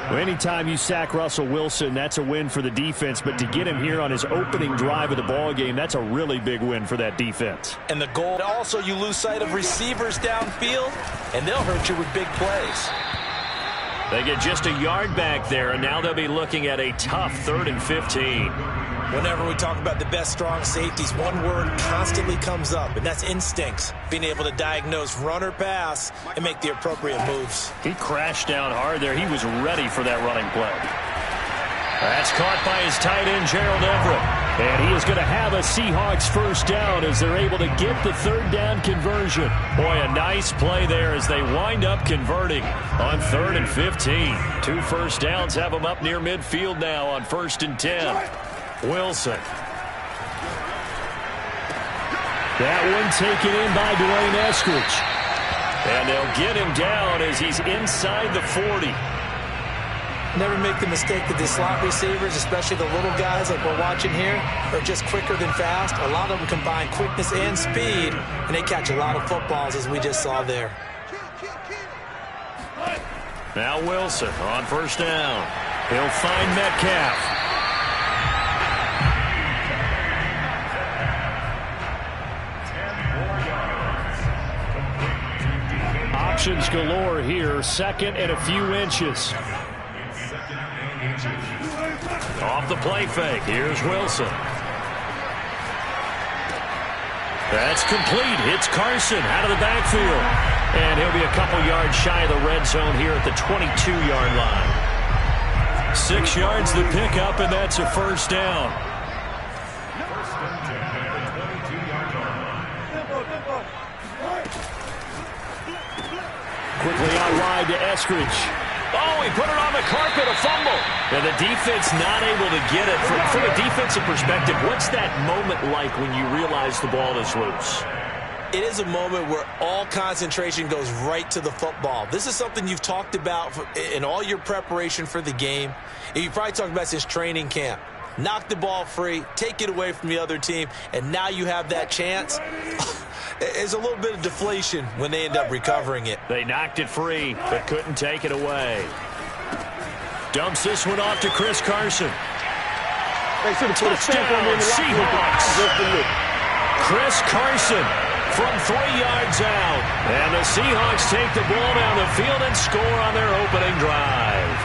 Well, anytime you sack Russell Wilson, that's a win for the defense. But to get him here on his opening drive of the ball game, that's a really big win for that defense. And the goal, also you lose sight of receivers downfield, and they'll hurt you with big plays. They get just a yard back there, and now they'll be looking at a tough 3rd and 15. Whenever we talk about the best strong safeties, one word constantly comes up, and that's instincts. Being able to diagnose run or pass and make the appropriate moves. He crashed down hard there. He was ready for that running play. That's caught by his tight end, Gerald Everett. And he is going to have a Seahawks first down as they're able to get the 3rd down conversion. Boy, a nice play there as they wind up converting on 3rd and 15. 2 first downs have them up near midfield now on 1st and 10. Wilson. That one taken in by Dwayne Eskridge. And they'll get him down as he's inside the 40. Never make the mistake that the slot receivers, especially the little guys like we're watching here, are just quicker than fast. A lot of them combine quickness and speed, and they catch a lot of footballs, as we just saw there. Now Wilson on 1st down. He'll find Metcalf. Options galore here. 2nd and a few inches. Off the play fake. Here's Wilson. That's complete. Hits Carson out of the backfield. And he'll be a couple yards shy of the red zone here at the 22-yard line. 6 yards the pickup, and that's a first down. Quickly out wide to Eskridge. Oh, he put it on the carpet, a fumble. And the defense not able to get it. From a defensive perspective, what's that moment like when you realize the ball is loose? It is a moment where all concentration goes right to the football. This is something you've talked about in all your preparation for the game. And you probably talked about since training camp. Knock the ball free, take it away from the other team, and now you have that chance. There's a little bit of deflation when they end up recovering it. They knocked it free, but couldn't take it away. Dumps this one off to Chris Carson. Touchdown, Seahawks. Chris Carson from 3 yards out. And the Seahawks take the ball down the field and score on their opening drive.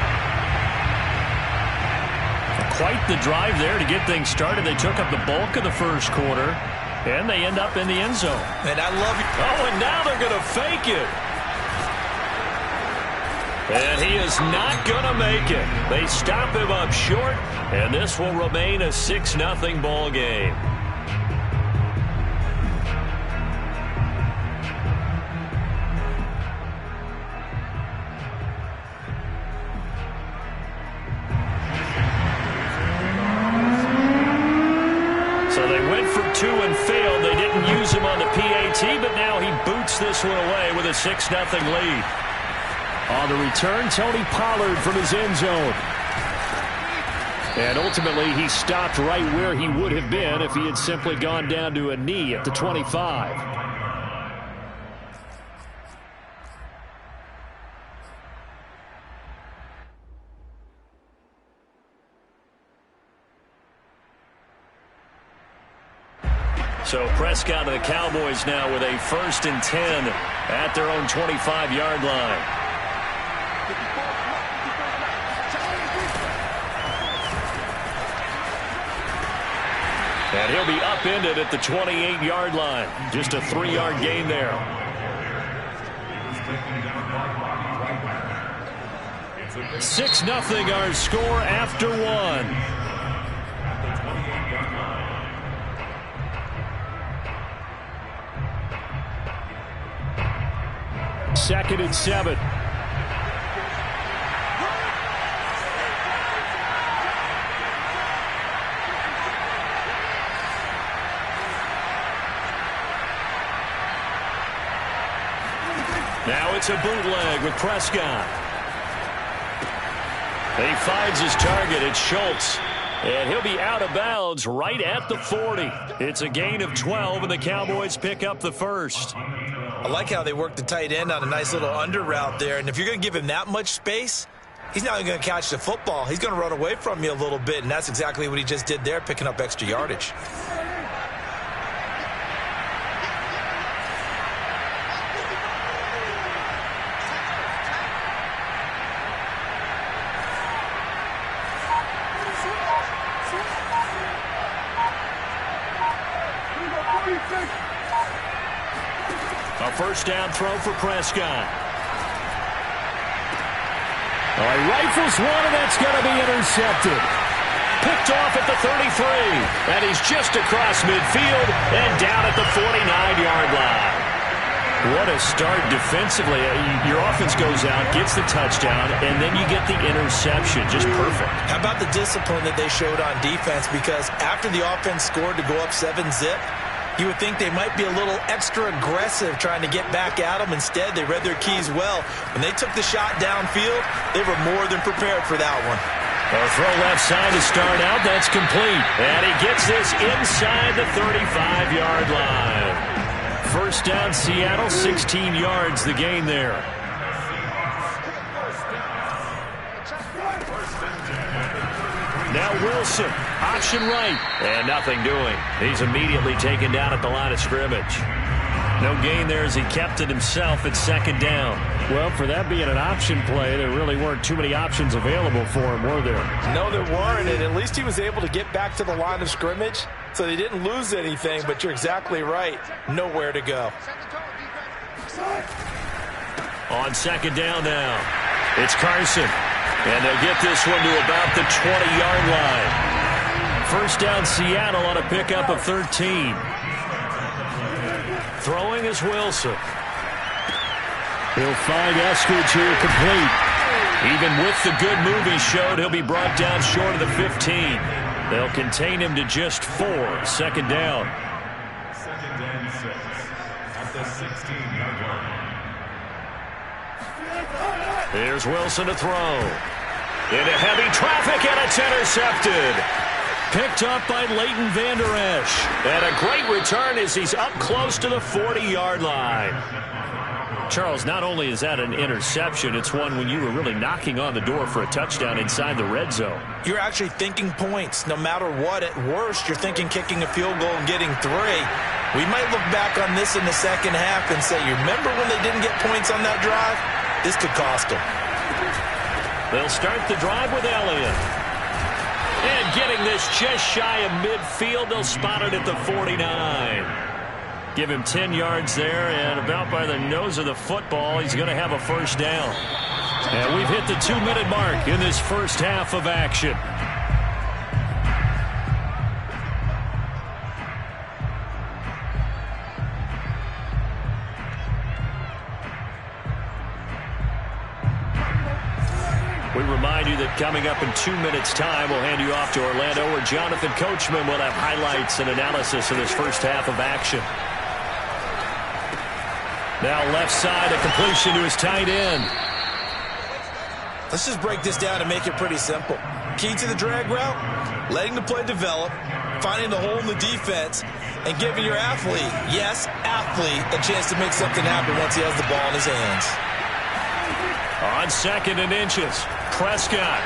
Quite the drive there to get things started. They took up the bulk of the first quarter. And they end up in the end zone. And I love it. Oh, and now they're going to fake it. And he is not going to make it. They stop him up short, and this will remain a 6-0 ball game. So they went for 2 and failed. They didn't use him on the PAT, but now he boots this one away with a 6-0 lead. On the return, Tony Pollard from his end zone. And ultimately, he stopped right where he would have been if he had simply gone down to a knee at the 25. So Prescott and the Cowboys now with a 1st and 10 at their own 25-yard line. And he'll be upended at the 28-yard line. Just a 3-yard gain there. It's 6-0 our score after 1. Second and 7. Now it's a bootleg with Prescott. He finds his target. It's Schultz. And he'll be out of bounds right at the 40. It's a gain of 12, and the Cowboys pick up the first. I like how they work the tight end on a nice little under route there. And if you're going to give him that much space, he's not going to catch the football. He's going to run away from you a little bit, and that's exactly what he just did there, picking up extra yardage. A first down throw for Prescott. He rifles one, and that's going to be intercepted. Picked off at the 33, and he's just across midfield and down at the 49-yard line. What a start defensively. Your offense goes out, gets the touchdown, and then you get the interception. Just perfect. How about the discipline that they showed on defense? Because after the offense scored to go up 7-zip, you would think they might be a little extra aggressive trying to get back at them. Instead, they read their keys well. When they took the shot downfield, they were more than prepared for that one. A throw left side to start out. That's complete. And he gets this inside the 35-yard line. First down, Seattle, 16 yards, the gain there. Now Wilson, option right, and nothing doing. He's immediately taken down at the line of scrimmage. No gain there as he kept it himself at second down. Well, for that being an option play, there really weren't too many options available for him, were there? No, there weren't, and at least he was able to get back to the line of scrimmage, so they didn't lose anything, but you're exactly right. Nowhere to go. On second down now, it's Carson. And they'll get this one to about the 20-yard line. First down, Seattle on a pickup of 13. Throwing is Wilson. He'll find Eskridge here complete. Even with the good move he showed, he'll be brought down short of the 15. They'll contain him to just 4. Second down. Second and 6 at the 16-yard line. Here's Wilson to throw. Into heavy traffic, and it's intercepted. Picked up by Leighton Vander Esch. And a great return as he's up close to the 40-yard line. Charles, not only is that an interception, it's one when you were really knocking on the door for a touchdown inside the red zone. You're actually thinking points. No matter what, at worst, you're thinking kicking a field goal and getting 3. We might look back on this in the second half and say, you remember when they didn't get points on that drive? This could cost them. They'll start the drive with Elliott. And getting this just shy of midfield, they'll spot it at the 49. Give him 10 yards there, and about by the nose of the football, he's going to have a first down. And we've hit the 2-minute mark in this first half of action. We remind you that coming up in 2 minutes' time, we'll hand you off to Orlando, where Jonathan Coachman will have highlights and analysis of this first half of action. Now left side, a completion to his tight end. Let's just break this down and make it pretty simple. Key to the drag route, letting the play develop, finding the hole in the defense, and giving your athlete, yes, athlete, a chance to make something happen once he has the ball in his hands. On second and inches, Prescott.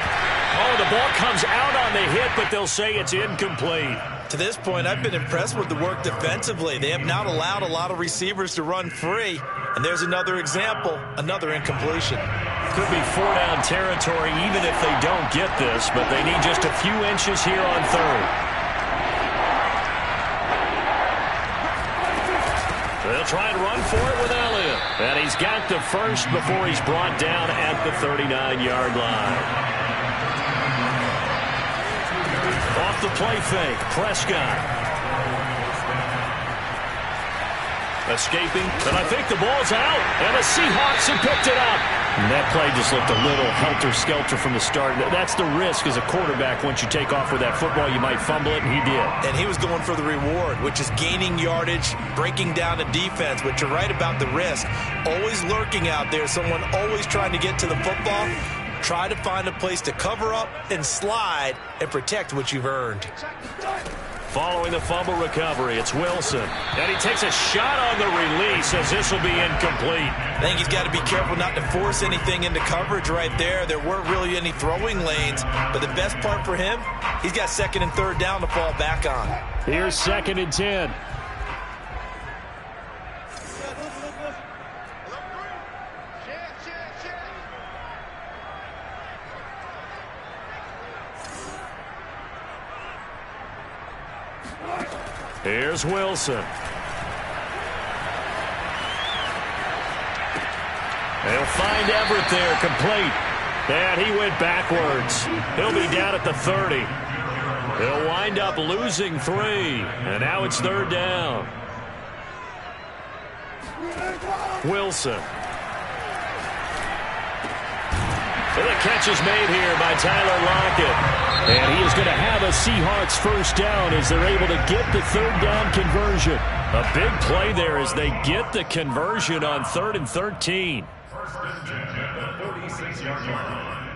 Oh, the ball comes out on the hit, but they'll say it's incomplete. To this point, I've been impressed with the work defensively. They have not allowed a lot of receivers to run free. And there's another example, another incompletion. Could be 4-down territory even if they don't get this, but they need just a few inches here on third. They'll try and run for it with Elliott. And he's got the first before he's brought down at the 39-yard line. Off the play fake, Prescott. Escaping, and I think the ball's out, and the Seahawks have picked it up. And that play just looked a little helter-skelter from the start. That's the risk as a quarterback. Once you take off with that football, you might fumble it, and he did. And he was going for the reward, which is gaining yardage, breaking down the defense. But you're right about the risk. Always lurking out there, someone always trying to get to the football. Try to find a place to cover up and slide and protect what you've earned. Following the fumble recovery, it's Wilson. And he takes a shot on the release as this will be incomplete. I think he's got to be careful not to force anything into coverage right there. There weren't really any throwing lanes, but the best part for him, he's got second and third down to fall back on. Here's 2nd and 10. Here's Wilson. They'll find Everett there, complete. And he went backwards. He'll be down at the 30. He'll wind up losing 3. And now it's 3rd down. Wilson. And the catch is made here by Tyler Lockett. And he is going to have a Seahawks first down as they're able to get the 3rd down conversion. A big play there as they get the conversion on 3rd and 13. First and 10 at the 46-yard line.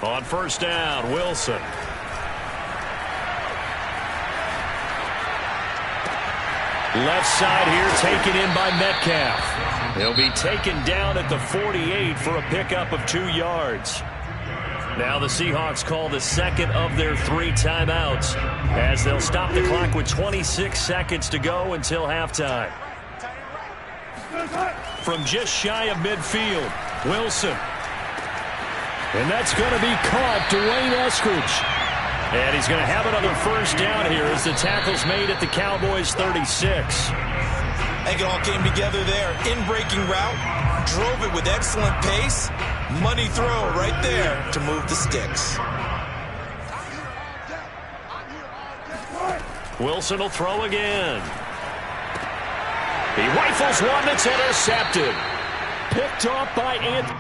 On first down, Wilson. Left side here taken in by Metcalf. He'll be taken down at the 48 for a pickup of 2 yards. Now the Seahawks call the second of their 3 timeouts as they'll stop the clock with 26 seconds to go until halftime. From just shy of midfield, Wilson. And that's going to be caught, Dwayne Eskridge. And he's going to have another first down here as the tackle's made at the Cowboys' 36. I think it all came together there. In-breaking route, drove it with excellent pace. Money throw right there to move the sticks. Wilson will throw again. He rifles one that's intercepted. Picked off by Anthony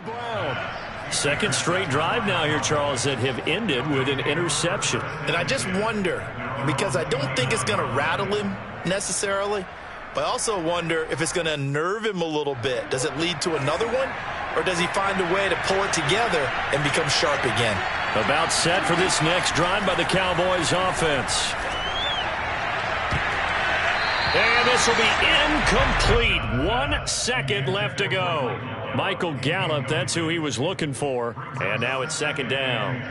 Brown. Second straight drive now here, Charles, that have ended with an interception. And I just wonder, because I don't think it's going to rattle him necessarily, but I also wonder if it's going to unnerve him a little bit. Does it lead to another one, or does he find a way to pull it together and become sharp again? About set for this next drive by the Cowboys offense. And this will be incomplete. 1 second left to go. Michael Gallup, that's who he was looking for. And now it's 2nd down.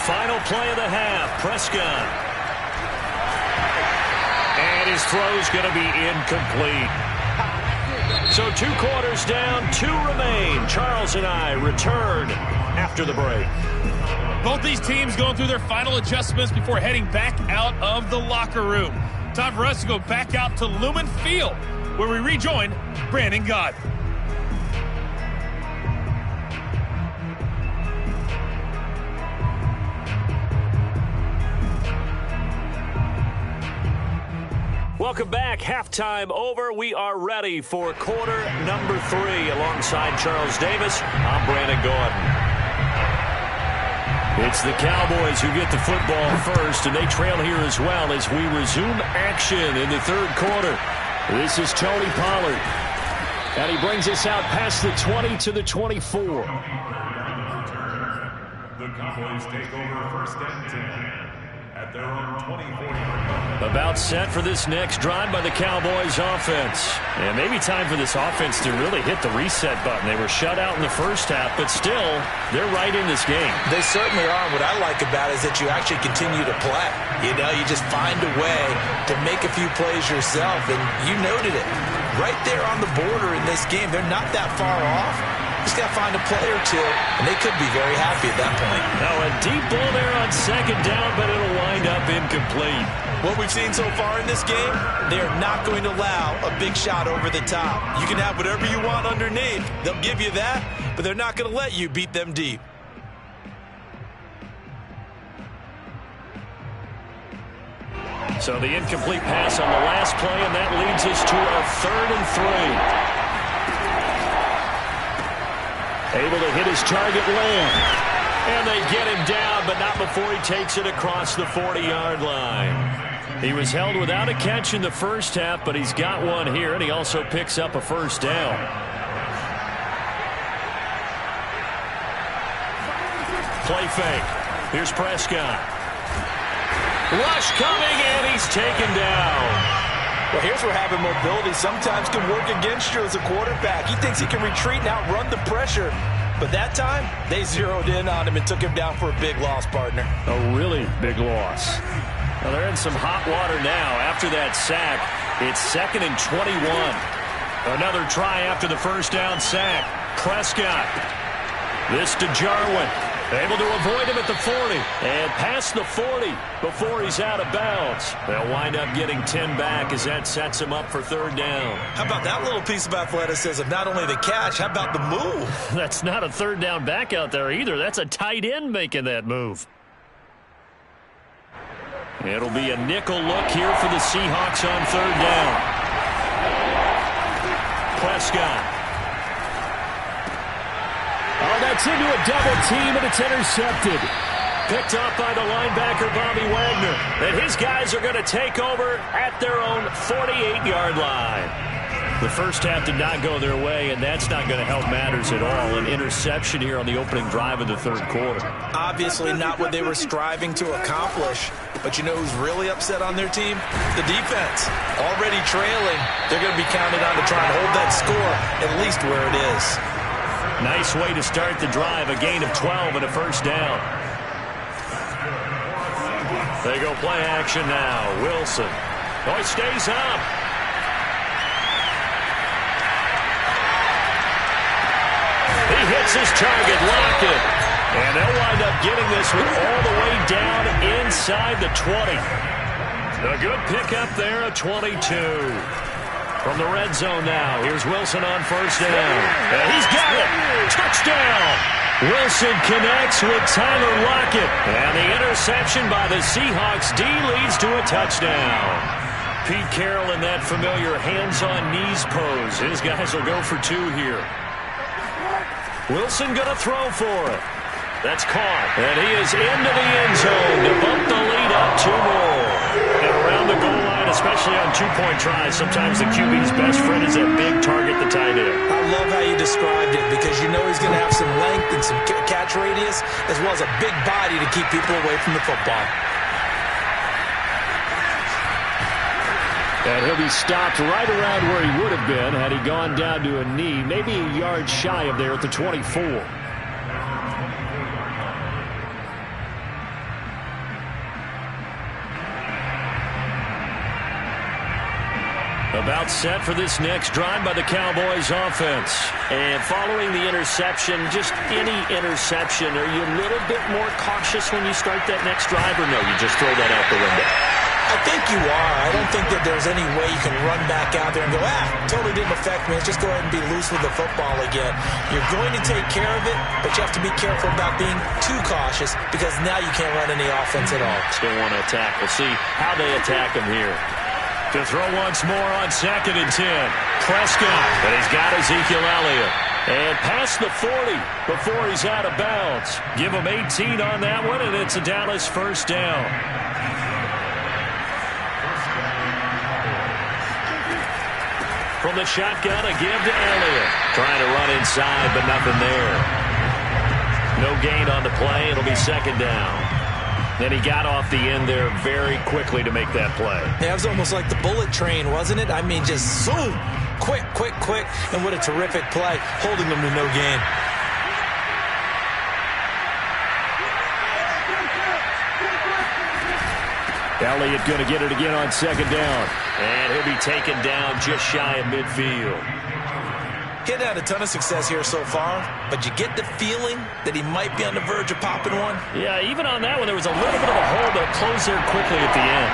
Final play of the half, Prescott. And his throw's going to be incomplete. So 2 quarters down, 2 remain. Charles and I return after the break. Both these teams going through their final adjustments before heading back out of the locker room. Time for us to go back out to Lumen Field, where we rejoin Brandon Gott. Welcome back. Halftime over. We are ready for quarter number 3. Alongside Charles Davis, I'm Brandon Gordon. It's the Cowboys who get the football first, and they trail here as well as we resume action in the 3rd quarter. This is Tony Pollard, and he brings us out past the 20 to the 24. The Cowboys take over first and 10 at their own 24-yard line. About set for this next drive by the Cowboys offense. And maybe time for this offense to really hit the reset button. They were shut out in the first half, but still, they're right in this game. They certainly are. What I like about it is that you actually continue to play. You know, you just find a way to make a few plays yourself, and you noted it. Right there on the border in this game, they're not that far off. Just got to find a play or 2, and they could be very happy at that point. Now a deep ball there on 2nd down, but it'll wind up incomplete. What we've seen so far in this game, they are not going to allow a big shot over the top. You can have whatever you want underneath. They'll give you that, but they're not going to let you beat them deep. So the incomplete pass on the last play, and that leads us to a 3rd and 3. Able to hit his target land. And they get him down, but not before he takes it across the 40-yard line. He was held without a catch in the first half, but he's got one here, and he also picks up a first down. Play fake. Here's Prescott. Rush coming, and he's taken down. Well, here's where having mobility sometimes can work against you as a quarterback. He thinks he can retreat and outrun the pressure. But that time, they zeroed in on him and took him down for a big loss, partner. A really big loss. Well, they're in some hot water now. After that sack, it's 2nd and 21. Another try after the first down sack. Prescott. This to Jarwin. Able to avoid him at the 40 and past the 40 before he's out of bounds. They'll wind up getting 10 back as that sets him up for 3rd down. How about that little piece of athleticism? Not only the catch, how about the move? That's not a 3rd down back out there either. That's a tight end making that move. It'll be a nickel look here for the Seahawks on 3rd down. Prescott. Oh, that's into a double team, and it's intercepted. Picked up by the linebacker, Bobby Wagner. And his guys are going to take over at their own 48-yard line. The first half did not go their way, and that's not going to help matters at all. An interception here on the opening drive of the 3rd quarter. Obviously not what they were striving to accomplish. But you know who's really upset on their team? The defense. Already trailing. They're going to be counted on to try and hold that score at least where it is. Nice way to start the drive. A gain of 12 and a first down. They go play action now. Wilson. Oh, he stays up. He hits his target. Lockett. And they'll wind up getting this one all the way down inside the 20. A good pickup there at 22. From the red zone now, here's Wilson on first down. And he's got it. Touchdown. Wilson connects with Tyler Lockett. And the interception by the Seahawks D leads to a touchdown. Pete Carroll in that familiar hands-on-knees pose. His guys will go for 2 here. Wilson going to throw for it. That's caught. And he is into the end zone to bump the lead up 2 more. And around the goal line, especially on 2-point tries, sometimes the QB's best friend is that big target, the tight end. I love how you described it because you know he's going to have some length and some catch radius as well as a big body to keep people away from the football. And he'll be stopped right around where he would have been had he gone down to a knee, maybe a yard shy of there at the 24. About set for this next drive by the Cowboys offense. And following the interception, just any interception, are you a little bit more cautious when you start that next drive, or no, you just throw that out the window? I think you are. I don't think that there's any way you can run back out there and go, totally didn't affect me. Let's just go ahead and be loose with the football again. You're going to take care of it, but you have to be careful about being too cautious because now you can't run any offense at all. Still want to attack. We'll see how they attack him here. To throw once more on 2nd and 10. Prescott, and he's got Ezekiel Elliott. And past the 40 before he's out of bounds. Give him 18 on that one, and it's a Dallas first down. From the shotgun, a give to Elliott. Trying to run inside, but nothing there. No gain on the play. It'll be 2nd down. Then he got off the end there very quickly to make that play. Yeah, it was almost like the bullet train, wasn't it? I mean, just zoom, quick, quick, quick. And what a terrific play, holding them to no gain. Elliott going to get it again on 2nd down. And he'll be taken down just shy of midfield. He hadn't had a ton of success here so far, but you get the feeling that he might be on the verge of popping one. Yeah, even on that one, there was a little bit of a hole, but it closed there quickly at the end.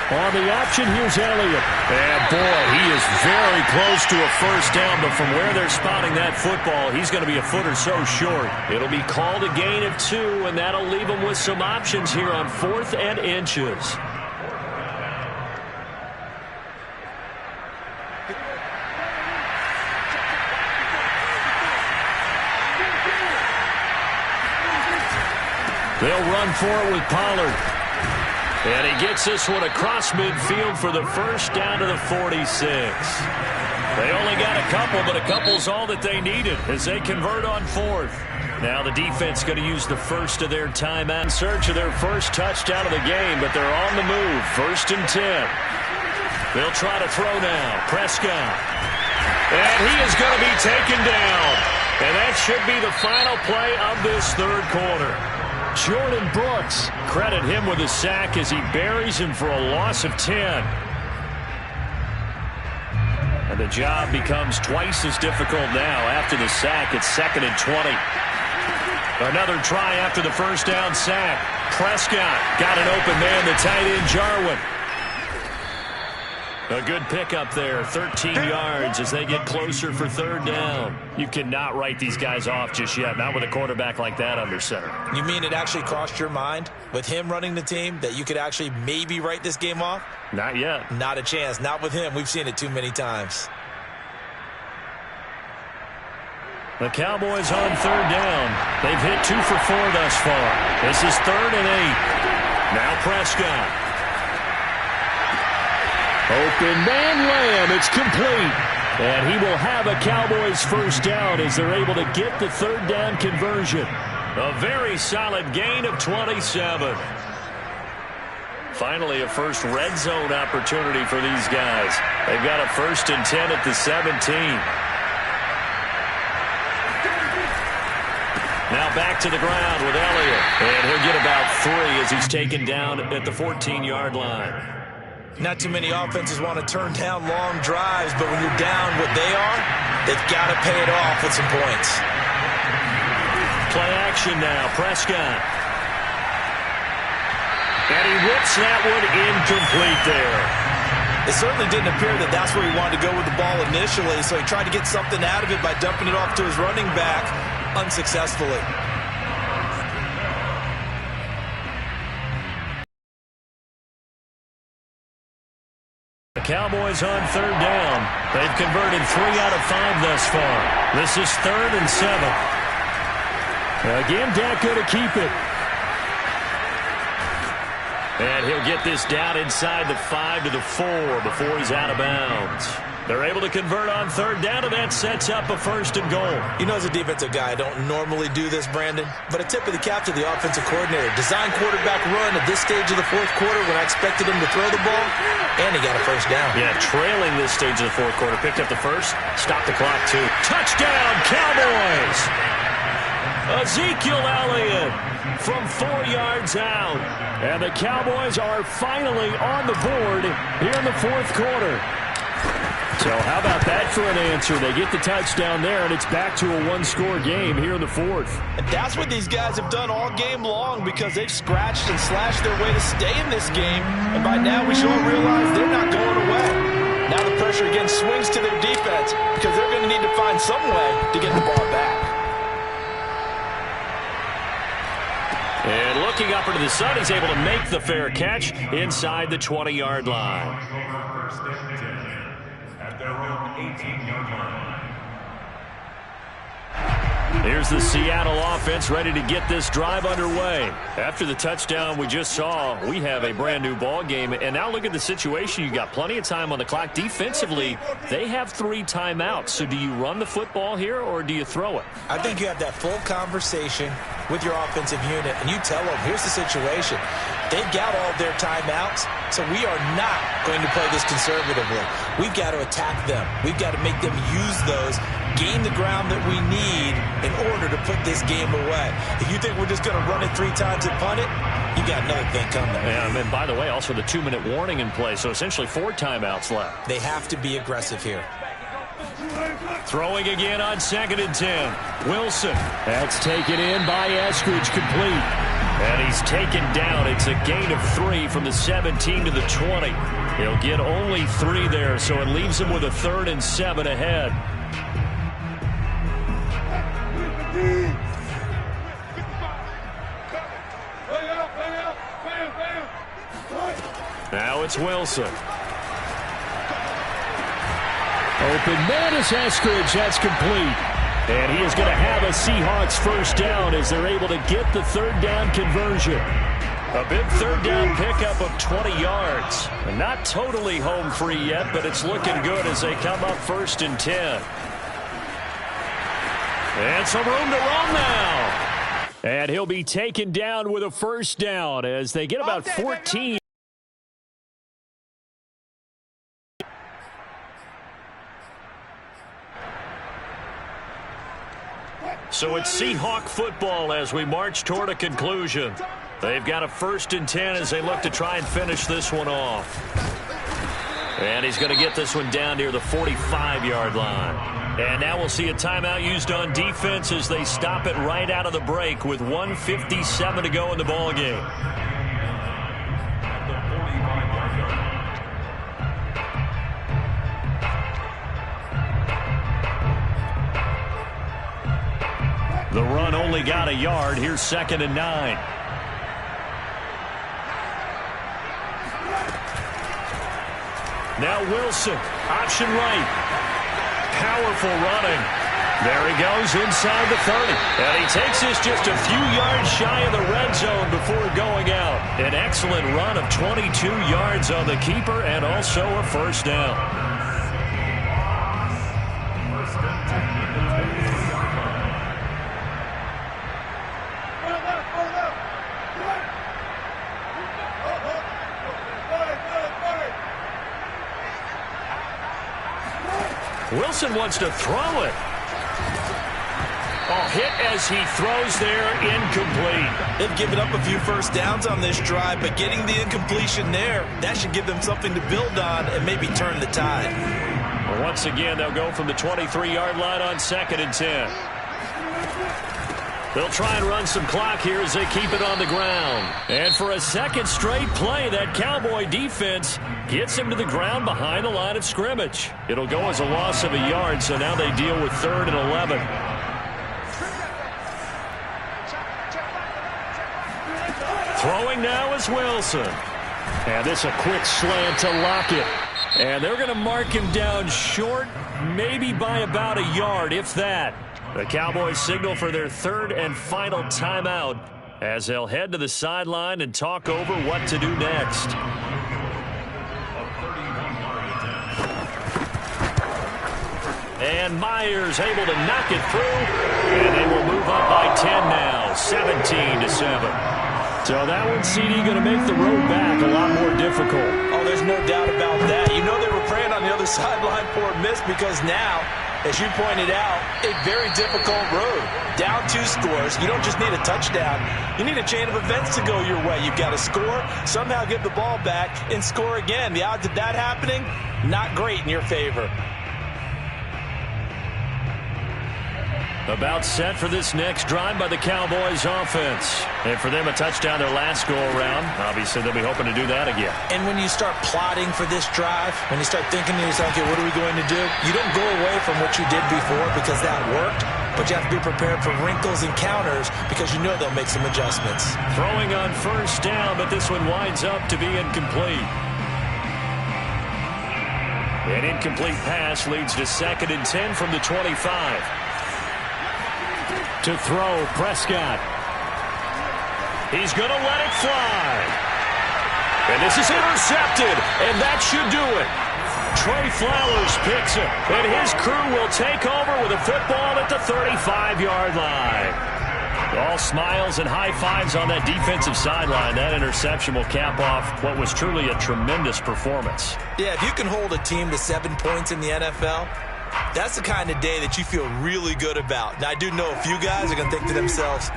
On the option, here's Elliott. And boy, he is very close to a first down, but from where they're spotting that football, he's going to be a foot or so short. It'll be called a gain of 2, and that'll leave him with some options here on 4th and inches. They'll run for it with Pollard. And he gets this one across midfield for the first down to the 46. They only got a couple, but a couple's all that they needed as they convert on fourth. Now the defense going to use the first of their timeout in search of their first touchdown of the game, but they're on the move. 1st and 10. They'll try to throw now. Prescott. And he is going to be taken down. And that should be the final play of this third quarter. Jordan Brooks, credit him with a sack as he buries him for a loss of 10. And the job becomes twice as difficult now after the sack. It's 2nd and 20. Another try after the first down sack. Prescott got an open man, the tight end Jarwin. A good pickup there, 13 yards as they get closer for 3rd down. You cannot write these guys off just yet, not with a quarterback like that under center. You mean it actually crossed your mind with him running the team that you could actually maybe write this game off? Not yet. Not a chance. Not with him. We've seen it too many times. The Cowboys on 3rd down. They've hit 2 for 4 thus far. This is 3rd and 8. Now Prescott. Open man Lamb. It's complete. And he will have a Cowboys first down as they're able to get the 3rd down conversion. A very solid gain of 27. Finally, a first red zone opportunity for these guys. They've got a 1st and 10 at the 17. Now back to the ground with Elliott. And he'll get about 3 as he's taken down at the 14-yard line. Not too many offenses want to turn down long drives, but when you're down what they are, they've got to pay it off with some points. Play action now. Prescott. And he rips that one incomplete there. It certainly didn't appear that that's where he wanted to go with the ball initially, so he tried to get something out of it by dumping it off to his running back unsuccessfully. Cowboys on 3rd down. They've converted 3 out of 5 thus far. This is 3rd and 7. Again, Dak going to keep it. And he'll get this down inside the 5 to the 4 before he's out of bounds. They're able to convert on 3rd down, and that sets up a 1st and goal. You know, as a defensive guy, I don't normally do this, Brandon, but a tip of the cap to the offensive coordinator. Design quarterback run at this stage of the 4th quarter when I expected him to throw the ball, and he got a 1st down. Yeah, trailing this stage of the 4th quarter. Picked up the 1st, stopped the clock, too. Touchdown, Cowboys! Ezekiel Elliott from 4 yards out. And the Cowboys are finally on the board here in the 4th quarter. So how about that for an answer? They get the touchdown there, and it's back to a 1-score game here in the 4th. And that's what these guys have done all game long because they've scratched and slashed their way to stay in this game. And by now we should all realize they're not going away. Now the pressure again swings to their defense because they're going to need to find some way to get the ball back. And looking up into the sun, he's able to make the fair catch inside the 20-yard line. At their own 18-yard line. Here's the Seattle offense ready to get this drive underway. After the touchdown we just saw, we have a brand new ball game. And now look at the situation. You got plenty of time on the clock. Defensively, they have 3 timeouts. So do you run the football here or do you throw it? I think you have that full conversation with your offensive unit, and you tell them, here's the situation. They've got all of their timeouts, so we are not going to play this conservatively. We've got to attack them. We've got to make them use those, gain the ground that we need in order to put this game away. If you think we're just going to run it 3 times and punt it, you got another thing coming. Yeah, and by the way, also the 2-minute warning in play, so essentially 4 timeouts left. They have to be aggressive here. Throwing again on 2nd and 10. Wilson. That's taken in by Eskridge, complete. And he's taken down. It's a gain of 3 from the 17 to the 20. He'll get only 3 there, so it leaves him with a 3rd and 7 ahead. Now it's Wilson. Open man is Eskridge. That's complete. And he is going to have a Seahawks first down as they're able to get the third down conversion. A big third down pickup of 20 yards. Not totally home free yet, but it's looking good as they come up 1st and 10. And some room to run now. And he'll be taken down with a first down as they get about 14. So it's Seahawk football as we march toward a conclusion. They've got a 1st and 10 as they look to try and finish this one off. And he's going to get this one down near the 45-yard line. And now we'll see a timeout used on defense as they stop it right out of the break with 1:57 to go in the ballgame. The run only got a yard. Here's 2nd and 9. Now Wilson, option right. Powerful running. There he goes inside the 30. And he takes this just a few yards shy of the red zone before going out. An excellent run of 22 yards on the keeper and also a first down. Wilson wants to throw it. Oh, hit as he throws there, incomplete. They've given up a few first downs on this drive, but getting the incompletion there, that should give them something to build on and maybe turn the tide. Well, once again, they'll go from the 23-yard line on 2nd and 10. They'll try and run some clock here as they keep it on the ground. And for a second straight play, that Cowboy defense gets him to the ground behind the line of scrimmage. It'll go as a loss of a yard, so now they deal with 3rd and 11. Throwing now is Wilson. And this a quick slant to Lockett. And they're going to mark him down short, maybe by about a yard, if that. The Cowboys signal for their 3rd and final timeout as they'll head to the sideline and talk over what to do next. And Myers able to knock it through, and they will move up by 10 now, 17-7. So that one, CD, going to make the road back a lot more difficult. Oh, there's no doubt about that. You know they were praying on the other sideline for a miss because now, as you pointed out, a very difficult road. Down 2 scores. You don't just need a touchdown. You need a chain of events to go your way. You've got to score, somehow get the ball back, and score again. The odds of that happening, not great in your favor. About set for this next drive by the Cowboys offense. And for them, a touchdown their last go-around. Obviously, they'll be hoping to do that again. And when you start plotting for this drive, when you start thinking to yourself, okay, what are we going to do? You don't go away from what you did before because that worked, but you have to be prepared for wrinkles and counters because you know they'll make some adjustments. Throwing on first down, but this one winds up to be incomplete. An incomplete pass leads to 2nd and 10 from the 25. To throw, Prescott. He's going to let it fly. And this is intercepted, and that should do it. Trey Flowers picks it, and his crew will take over with a football at the 35-yard line. All smiles and high fives on that defensive sideline. That interception will cap off what was truly a tremendous performance. Yeah, if you can hold a team to 7 points in the NFL, that's the kind of day that you feel really good about. Now, I do know a few guys are going to think to themselves,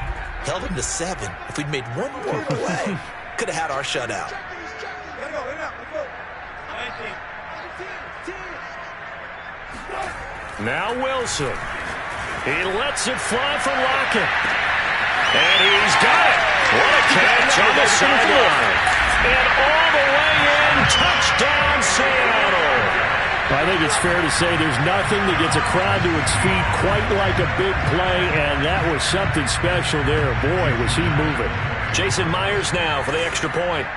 held them to 7. If we'd made one more play, could have had our shutout. Now Wilson. He lets it fly for Lockett. And he's got it. What a catch on the sideline. And all the way in, touchdown Seattle. I think it's fair to say there's nothing that gets a crowd to its feet quite like a big play, and that was something special there. Boy, was he moving. Jason Myers now for the extra point.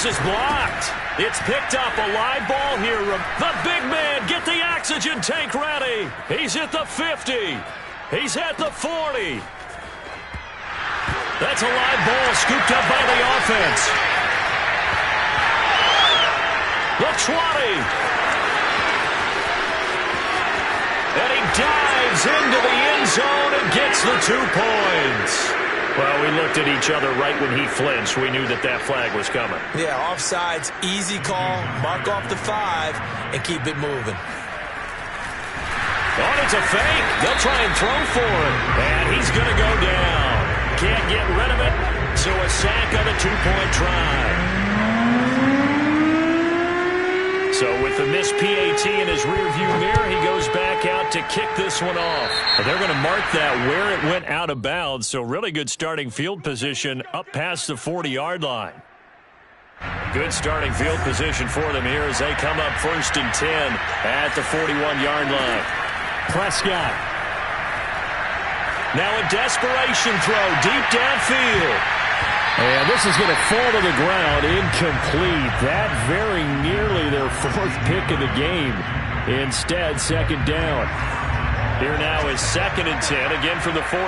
This is blocked. It's picked up. A live ball here. The big man, get the oxygen tank ready. He's at the 50. He's at the 40. That's a live ball scooped up by the offense. The 20. And he dives into the end zone and gets the 2 points. Well, we looked at each other right when he flinched. We knew that that flag was coming. Yeah, offsides, easy call. Mark off the 5 and keep it moving. Oh, it's a fake. They'll try and throw for it. And he's going to go down. Can't get rid of it. So a sack on a 2-point try. So with the missed PAT in his rearview mirror, he goes back out to kick this one off. But they're going to mark that where it went out of bounds. So really good starting field position up past the 40-yard line. Good starting field position for them here as they come up 1st and 10 at the 41-yard line. Prescott. Now a desperation throw deep downfield. And this is going to fall to the ground, incomplete. That very nearly their 4th pick of the game. Instead, 2nd down. Here now is 2nd and 10, again from the 41.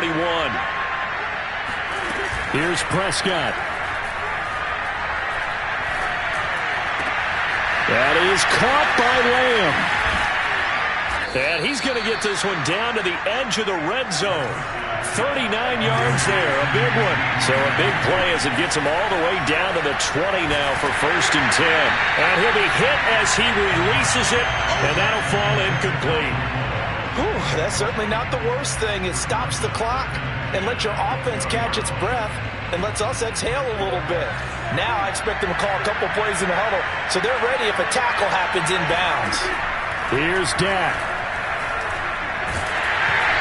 Here's Prescott. That is caught by Lamb. And he's going to get this one down to the edge of the red zone. 39 yards there, a big one. So a big play as it gets him all the way down to the 20 now for 1st and 10. And he'll be hit as he releases it, and that'll fall incomplete. Whew, that's certainly not the worst thing. It stops the clock and lets your offense catch its breath and lets us exhale a little bit. Now I expect them to call a couple plays in the huddle so they're ready if a tackle happens inbounds. Here's Dak.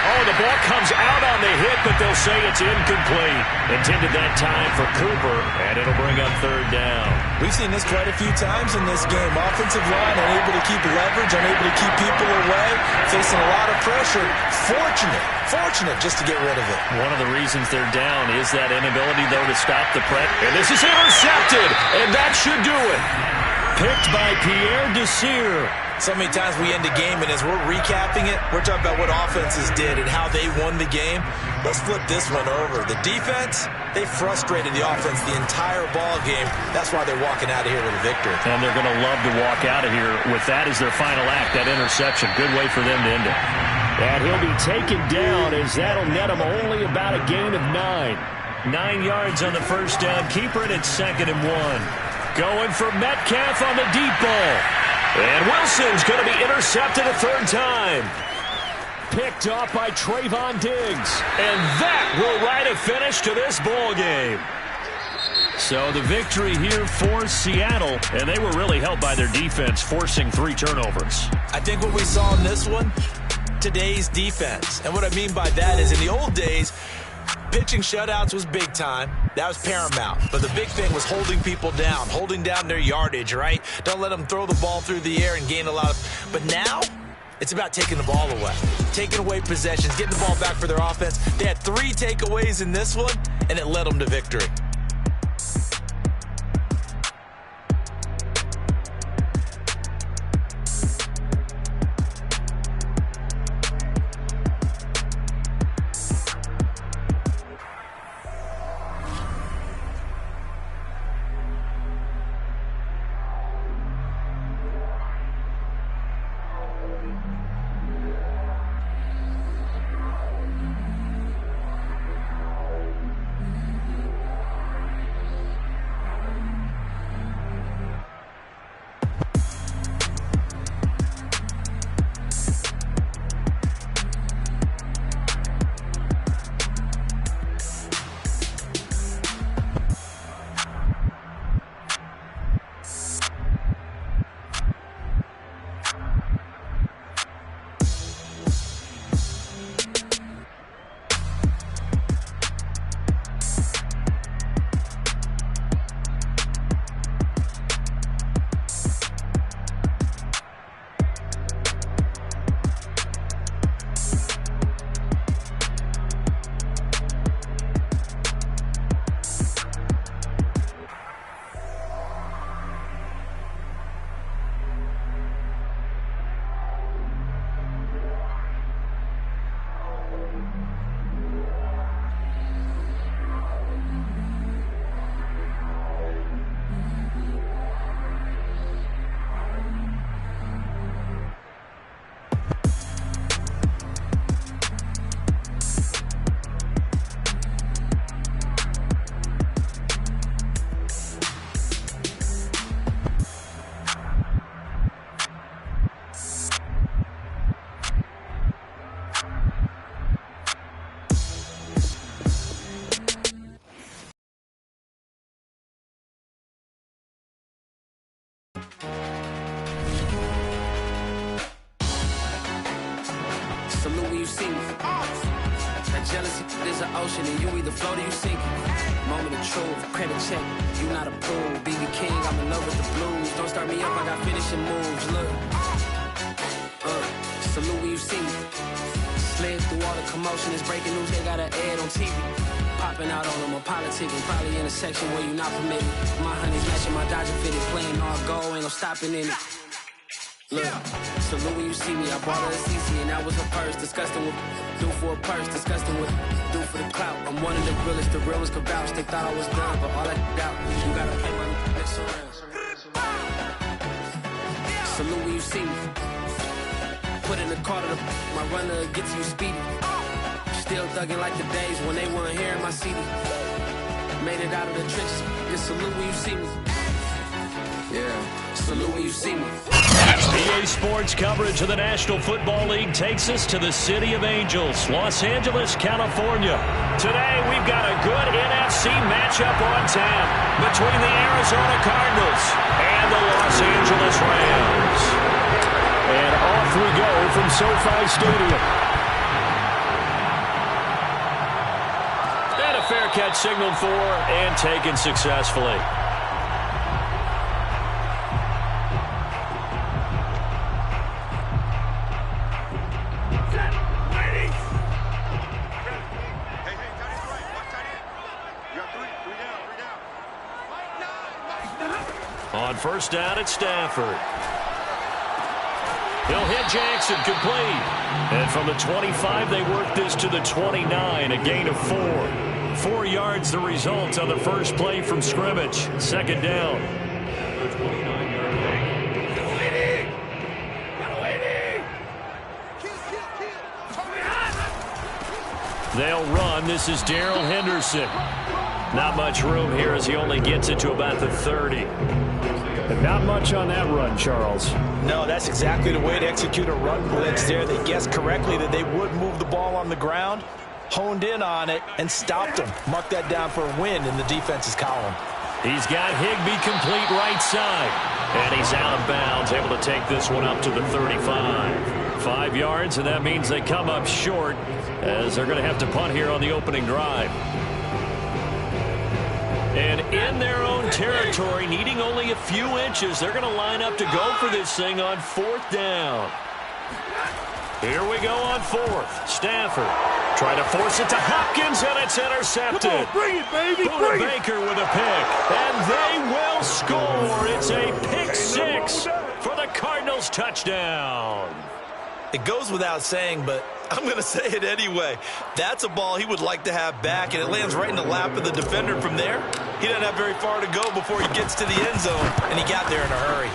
Oh, the ball comes out on the hit, but they'll say it's incomplete. Intended that time for Cooper, and it'll bring up 3rd down. We've seen this quite a few times in this game. Offensive line unable to keep leverage, unable to keep people away, facing a lot of pressure. Fortunate just to get rid of it. One of the reasons they're down is that inability, though, to stop the press. And this is intercepted, and that should do it. Picked by Pierre Desir. So many times we end a game, and as we're recapping it, we're talking about what offenses did and how they won the game. Let's flip this one over. The defense, they frustrated the offense the entire ball game. That's why they're walking out of here with a victory. And they're going to love to walk out of here with that as their final act, that interception. Good way for them to end it. And he'll be taken down as that'll net him only about a gain of 9. 9 yards on the 1st down. Keeper it at 2nd and 1. Going for Metcalf on the deep ball. And Wilson's going to be intercepted a 3rd time. Picked off by Trayvon Diggs. And that will write a finish to this ball game. So the victory here for Seattle. And they were really helped by their defense, forcing 3 turnovers. I think what we saw in this one, today's defense. And what I mean by that is in the old days, pitching shutouts was big time. That was paramount. But the big thing was holding people down, holding down their yardage, right? Don't let them throw the ball through the air and gain a lot of... But now, it's about taking the ball away. Taking away possessions, getting the ball back for their offense. They had 3 takeaways in this one, and it led them to victory. Salute when you see me. That jealousy is an ocean, and you either float or you sink. Moment of truth, credit check, you not approved. Be the king, I'm in love with the blues. Don't start me up, I got finishing moves. Look, salute when you see me. Slid through all the commotion, it's breaking news, they got an ad on TV. Popping out on them, I'm politicking, probably in a section where you not permitted. My honey's matching my Dodger fitted, playing all goal, ain't no stopping in it. Look, salute when you see me. I bought her a CC and that was her purse. Disgusting with do for a purse. Disgusting with do for the clout. I'm one of the realest. The realest could vouch. They thought I was done, but all that doubt. You gotta pay my next around. Salute when you see me. Put in the car to the my runner gets you speedy. Still thugging like the days when they weren't here in my CD. Made it out of the trenches. Just salute when you see me. Yeah, salute when you see me. EA Sports coverage of the National Football League takes us to the City of Angels, Los Angeles, California. Today, we've got a good NFC matchup on tap between the Arizona Cardinals and the Los Angeles Rams. And off we go from SoFi Stadium. And a fair catch signaled for and taken successfully. On first down, it's Stafford. He'll hit Jackson, complete. And from the 25, they work this to the 29, a gain of 4. 4 yards the result on the first play from scrimmage. Second down. They'll run. This is Darrell Henderson. Not much room here as he only gets it to about the 30. And not much on that run, Charles. No, that's exactly the way to execute a run blitz there. They guessed correctly that they would move the ball on the ground, honed in on it, and stopped them. Mark that down for a win in the defense's column. He's got Higbee complete right side. And he's out of bounds, able to take this one up to the 35. 5 yards, and that means they come up short as they're going to have to punt here on the opening drive. And in their own territory, needing only a few inches, they're going to line up to go for this thing on fourth down. Here we go on fourth. Stafford trying to force it to Hopkins, and it's intercepted. Come on, bring it, baby. Buda Baker with a pick, and they will score. It's a pick six for the Cardinals touchdown. It goes without saying, but I'm going to say it anyway. That's a ball he would like to have back, and it lands right in the lap of the defender from there. He doesn't have very far to go before he gets to the end zone, and he got there in a hurry.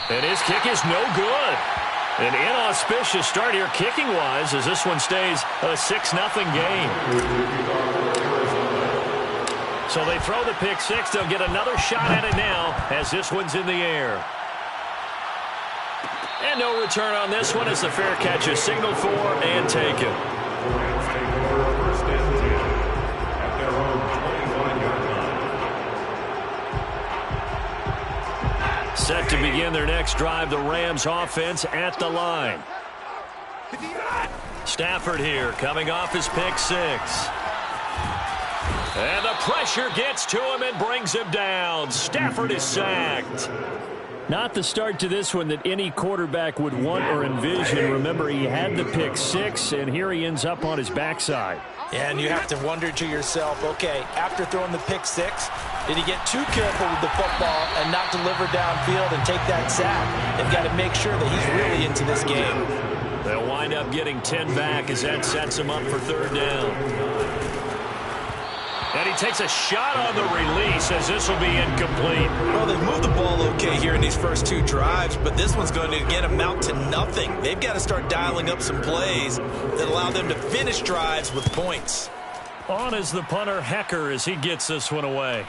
And his kick is no good. An inauspicious start here kicking-wise as this one stays a 6-0 game. So they throw the pick six. They'll get another shot at it now as this one's in the air. And no return on this one as the fair catch is signaled for and taken. Rams take over first and 10 at their own 21-yard line. Set to begin their next drive, the Rams offense at the line. Stafford here coming off his pick six. And the pressure gets to him and brings him down. Stafford is sacked. Not the start to this one that any quarterback would want or envision. Remember, he had the pick six, and here he ends up on his backside. Yeah, and you have to wonder to yourself, okay, after throwing the pick six, did he get too careful with the football and not deliver downfield and take that sack? They've got to make sure that he's really into this game. They'll wind up getting 10 back as that sets him up for third down. And he takes a shot on the release as this will be incomplete. Well, they've moved the ball okay here in these first two drives, but this one's going to, again, amount to nothing. They've got to start dialing up some plays that allow them to finish drives with points. On is the punter, Hecker, as he gets this one away.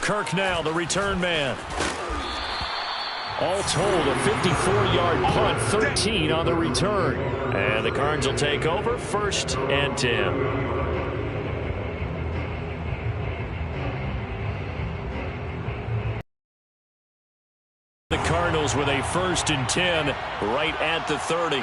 Kirk now, the return man. All told, a 54-yard punt, 13 on the return. And the Cards will take over, first and 10. The Cardinals with a 1st and 10 right at the 30.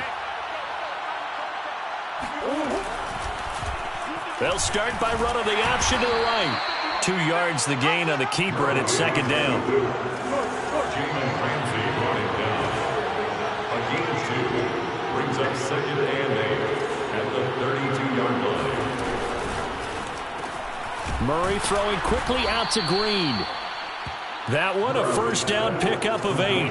They'll start by running the option to the right. 2 yards the gain on the keeper, and it's 2nd down. Brings up 2nd and 8 at the 32-yard line. Murray throwing quickly out to Green. That one a 1st down pickup of 8. An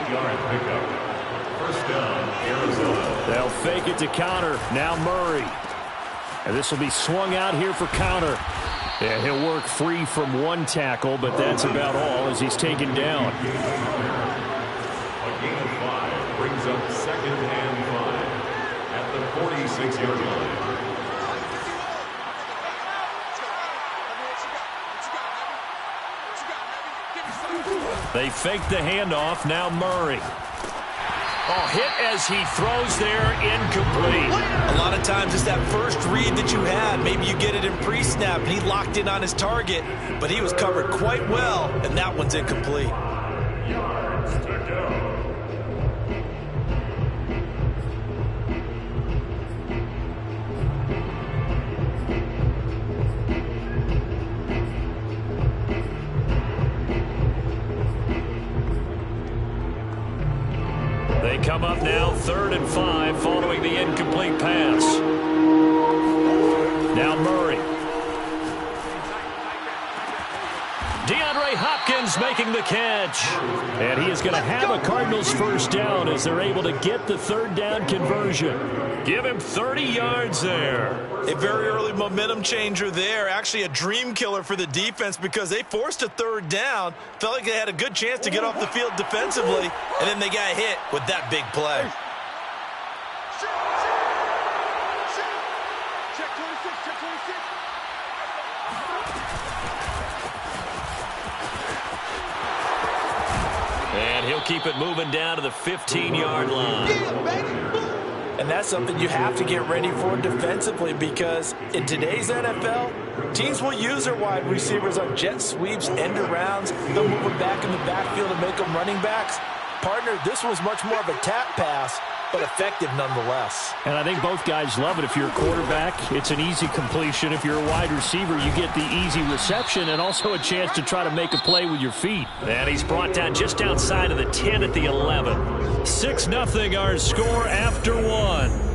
8-yard pickup. 1st down, Arizona. They'll fake it to counter. Now Murray. And this will be swung out here for counter. Yeah, he'll work free from 1 tackle, but that's about all as he's taken down. A gain of 5 brings up 2nd and 5 at the 46-yard line. They fake the handoff. Now Murray. Oh, hit as he throws there, incomplete. A lot of times it's that first read that you had. Maybe you get it in pre-snap, and he locked in on his target, but he was covered quite well, and that one's incomplete. Yards to go. They come up now 3rd and 5 following the incomplete pass. Now Murray. DeAndre Hopkins making the catch. And he is going to have a Cardinals 1st down as they're able to get the 3rd down conversion. Give him 30 yards there. A very early momentum changer there. Actually a dream killer for the defense because they forced a 3rd down. Felt like they had a good chance to get off the field defensively, and then they got hit with that big play. And he'll keep it moving down to the 15-yard line. And that's something you have to get ready for defensively because in today's NFL, teams will use their wide receivers on jet sweeps, end arounds. They'll move them back in the backfield and make them running backs. Partner, this was much more of a tap pass, but effective nonetheless. And I think both guys love it. If you're a quarterback, it's an easy completion. If you're a wide receiver, you get the easy reception and also a chance to try to make a play with your feet. And he's brought down just outside of the 10 at the 11. 6-0 our score after 1.